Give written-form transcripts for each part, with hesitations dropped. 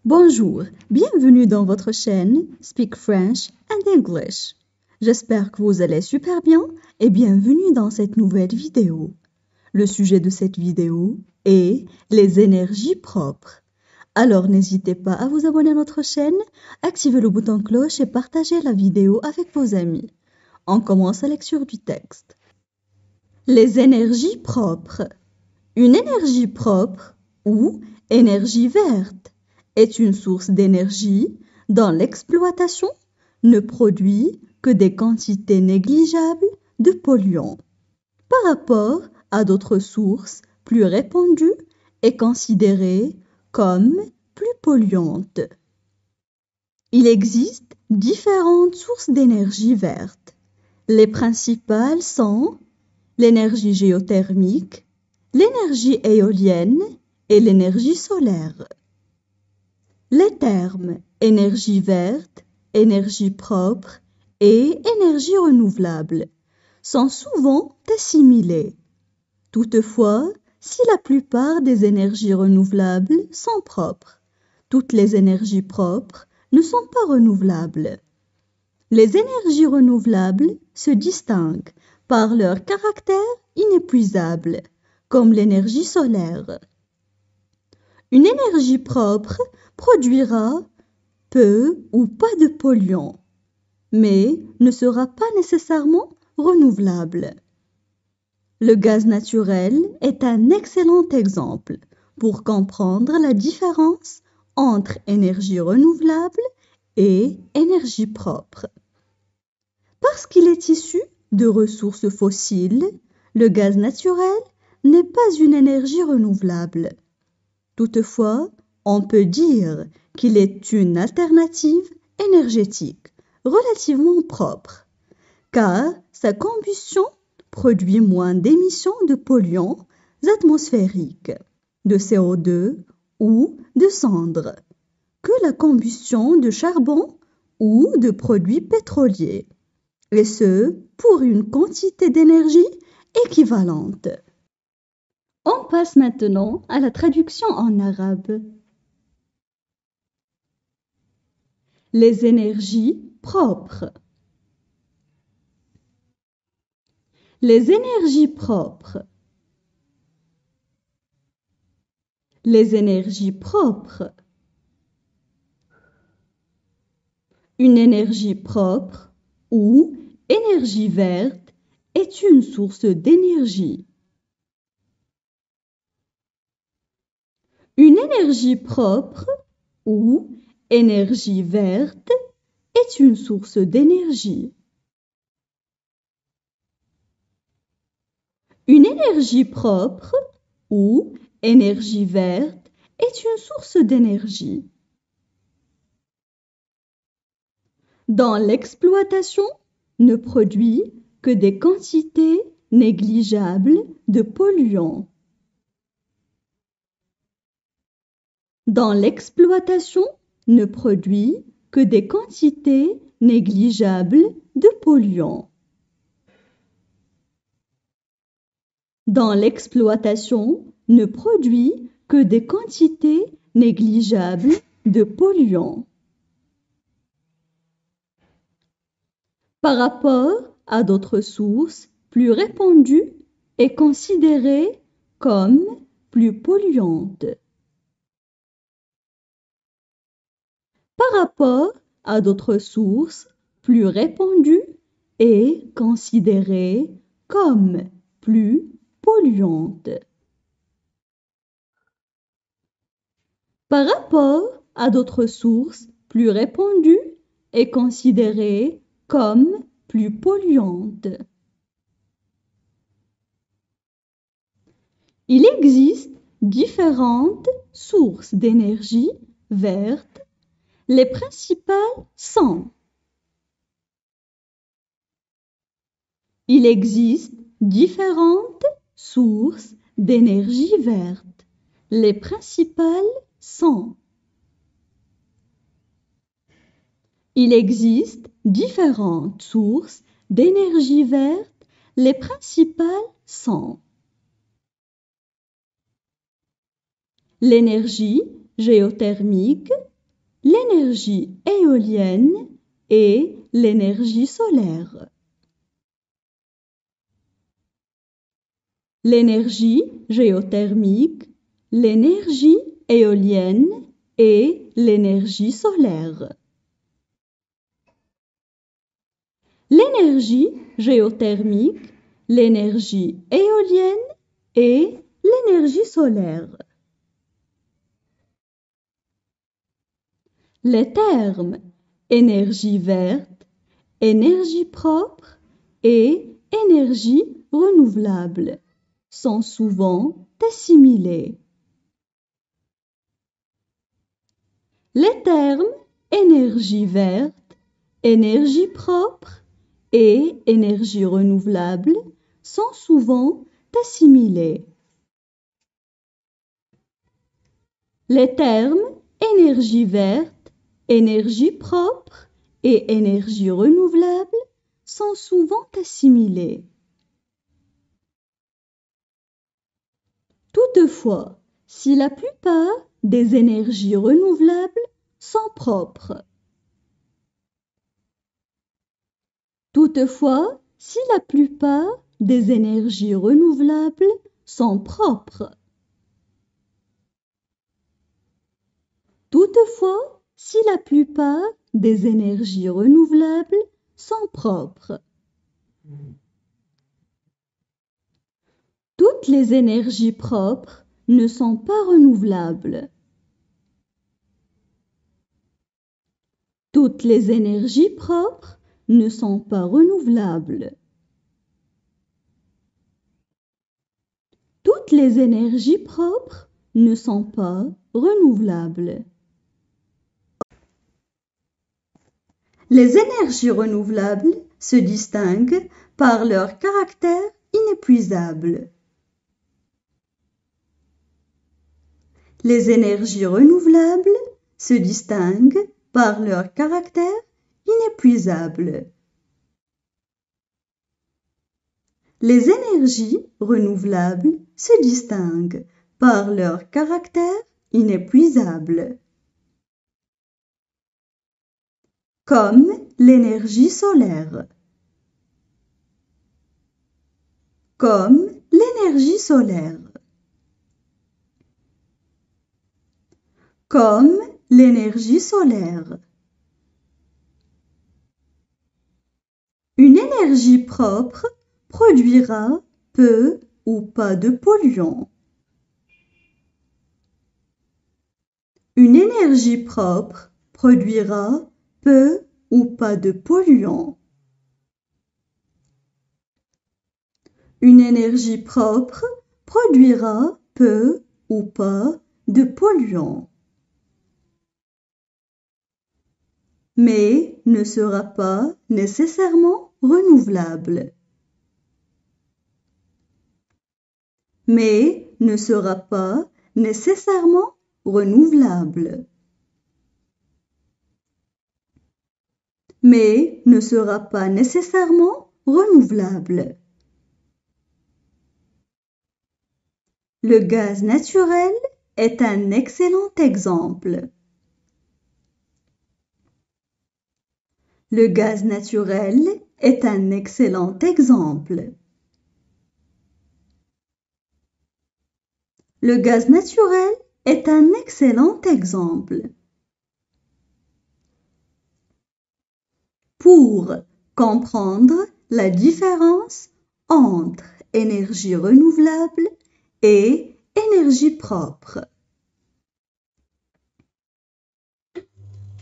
Bonjour, bienvenue dans votre chaîne Speak French and English. J'espère que vous allez super bien et bienvenue dans cette nouvelle vidéo. Le sujet de cette vidéo est les énergies propres. Alors n'hésitez pas à vous abonner à notre chaîne, activez le bouton cloche et partagez la vidéo avec vos amis. On commence la lecture du texte. Les énergies propres. Une énergie propre ou énergie verte est une source d'énergie dont l'exploitation ne produit que des quantités négligeables de polluants par rapport à d'autres sources plus répandues et considérées comme plus polluantes. Il existe différentes sources d'énergie verte. Les principales sont l'énergie géothermique, l'énergie éolienne et l'énergie solaire. Les termes énergie verte, énergie propre et énergie renouvelable sont souvent assimilés. Toutefois, si la plupart des énergies renouvelables sont propres, toutes les énergies propres ne sont pas renouvelables. Les énergies renouvelables se distinguent par leur caractère inépuisable, comme l'énergie solaire. Une énergie propre produira peu ou pas de polluants, mais ne sera pas nécessairement renouvelable. Le gaz naturel est un excellent exemple pour comprendre la différence entre énergie renouvelable et énergie propre. Parce qu'il est issu de ressources fossiles, le gaz naturel n'est pas une énergie renouvelable. Toutefois, on peut dire qu'il est une alternative énergétique relativement propre, car sa combustion produit moins d'émissions de polluants atmosphériques, de CO2 ou de cendres, que la combustion de charbon ou de produits pétroliers, et ce, pour une quantité d'énergie équivalente. On passe maintenant à la traduction en arabe. Les énergies propres. Les énergies propres. Les énergies propres. Une énergie propre ou énergie verte est une source d'énergie. Une énergie propre ou énergie verte est une source d'énergie. Une énergie propre ou énergie verte est une source d'énergie. Dans l'exploitation, ne produit que des quantités négligeables de polluants. Dans l'exploitation, ne produit que des quantités négligeables de polluants. Dans l'exploitation, ne produit que des quantités négligeables de polluants. Par rapport à d'autres sources plus répandues et considérées comme plus polluantes. Par rapport à d'autres sources plus répandues et considérées comme plus polluantes. Par rapport à d'autres sources plus répandues et considérées comme plus polluantes. Il existe différentes sources d'énergie verte. Les principales sont: il existe différentes sources d'énergie verte. Les principales sont: il existe différentes sources d'énergie verte. Les principales sont l'énergie géothermique, l'énergie éolienne et l'énergie solaire. L'énergie géothermique, l'énergie éolienne et l'énergie solaire. L'énergie géothermique, l'énergie éolienne et l'énergie solaire. Les termes énergie verte, énergie propre et énergie renouvelable sont souvent assimilés. Les termes énergie verte, énergie propre et énergie renouvelable sont souvent assimilés. Les termes énergie verte, énergie propre et énergie renouvelable sont souvent assimilés. Toutefois, si la plupart des énergies renouvelables sont propres. Toutefois, si la plupart des énergies renouvelables sont propres. Toutefois, si la plupart des énergies renouvelables sont propres. Toutes les énergies propres ne sont pas renouvelables. Toutes les énergies propres ne sont pas renouvelables. Toutes les énergies propres ne sont pas renouvelables. Les énergies renouvelables se distinguent par leur caractère inépuisable. Les énergies renouvelables se distinguent par leur caractère inépuisable. Les énergies renouvelables se distinguent par leur caractère inépuisable. Comme l'énergie solaire. Comme l'énergie solaire. Comme l'énergie solaire. Une énergie propre produira peu ou pas de polluants. Une énergie propre produira peu ou pas de polluants. Une énergie propre produira peu ou pas de polluants. Mais ne sera pas nécessairement renouvelable. Mais ne sera pas nécessairement renouvelable. Mais ne sera pas nécessairement renouvelable. Le gaz naturel est un excellent exemple. Le gaz naturel est un excellent exemple. Le gaz naturel est un excellent exemple. Pour comprendre la différence entre énergie renouvelable et énergie propre.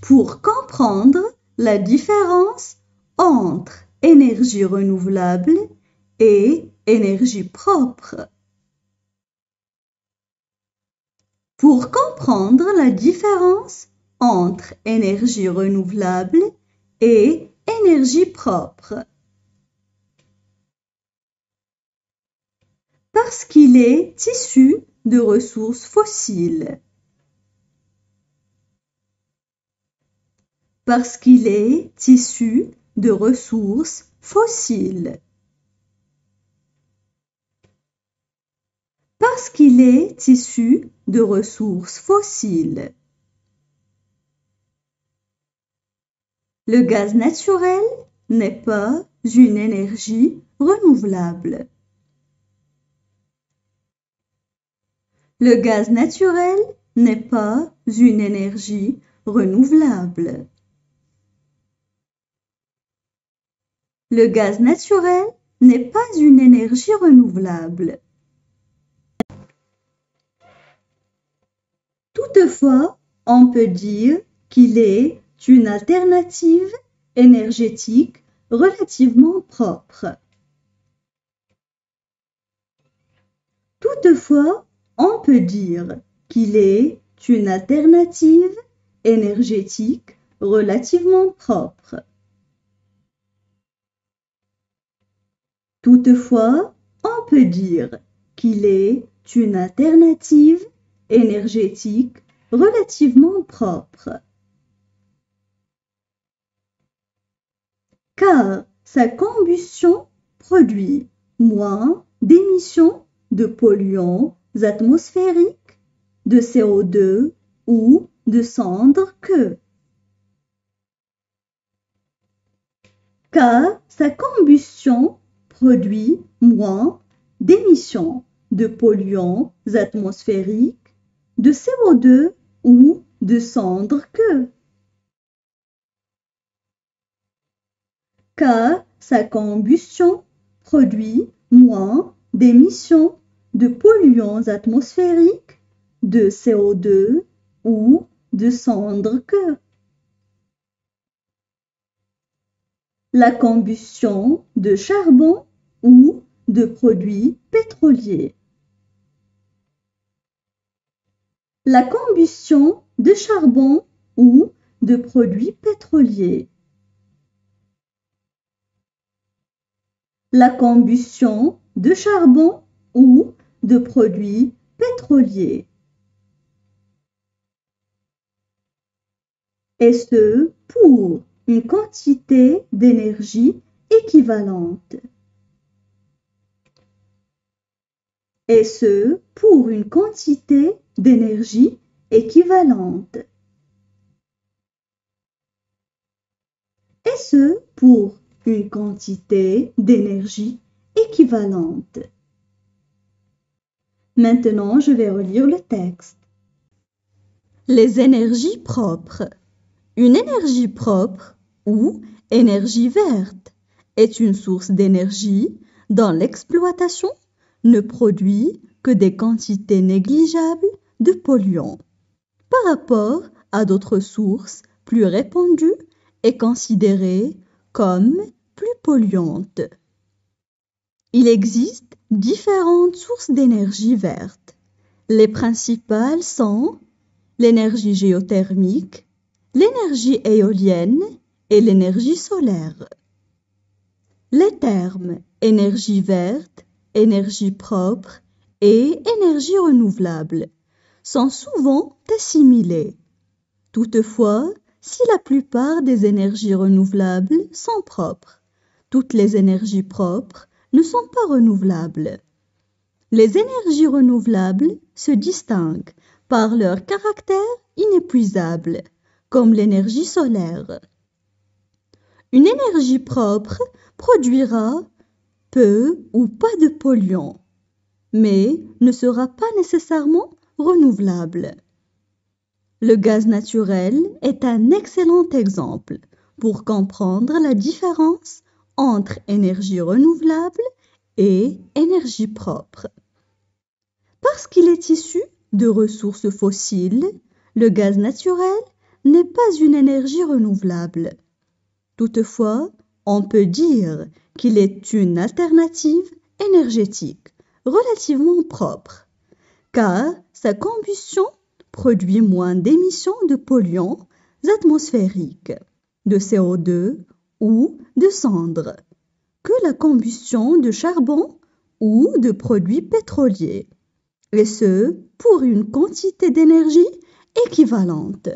Pour comprendre la différence entre énergie renouvelable et énergie propre. Pour comprendre la différence entre énergie renouvelable et énergie propre. Parce qu'il est issu de ressources fossiles. Parce qu'il est issu de ressources fossiles. Parce qu'il est issu de ressources fossiles. Le gaz naturel n'est pas une énergie renouvelable. Le gaz naturel n'est pas une énergie renouvelable. Le gaz naturel n'est pas une énergie renouvelable. Toutefois, on peut dire qu'il est une alternative énergétique relativement propre. Toutefois, on peut dire qu'il est une alternative énergétique relativement propre. Toutefois, on peut dire qu'il est une alternative énergétique relativement propre. Car sa combustion produit moins d'émissions de polluants atmosphériques, de CO2 ou de cendres que. Car sa combustion produit moins d'émissions de polluants atmosphériques, de CO2 ou de cendres que. Car sa combustion produit moins d'émissions de polluants atmosphériques, de CO2 ou de cendres que. La combustion de charbon ou de produits pétroliers. La combustion de charbon ou de produits pétroliers. La combustion de charbon ou de produits pétroliers. Et ce, pour une quantité d'énergie équivalente. Et ce, pour une quantité d'énergie équivalente. Et ce, pour une quantité d'énergie équivalente. Maintenant, je vais relire le texte. Les énergies propres. Une énergie propre ou énergie verte est une source d'énergie dont l'exploitation ne produit que des quantités négligeables de polluants par rapport à d'autres sources plus répandues et considérées comme plus polluantes. Il existe différentes sources d'énergie verte. Les principales sont l'énergie géothermique, l'énergie éolienne et l'énergie solaire. Les termes énergie verte, énergie propre et énergie renouvelable sont souvent assimilés. Toutefois, si la plupart des énergies renouvelables sont propres, toutes les énergies propres ne sont pas renouvelables. Les énergies renouvelables se distinguent par leur caractère inépuisable, comme l'énergie solaire. Une énergie propre produira peu ou pas de polluants, mais ne sera pas nécessairement renouvelable. Le gaz naturel est un excellent exemple pour comprendre la différence entre énergie renouvelable et énergie propre. Parce qu'il est issu de ressources fossiles, le gaz naturel n'est pas une énergie renouvelable. Toutefois, on peut dire qu'il est une alternative énergétique relativement propre, car sa combustion produit moins d'émissions de polluants atmosphériques, de CO2 ou de cendres, que la combustion de charbon ou de produits pétroliers, et ce, pour une quantité d'énergie équivalente.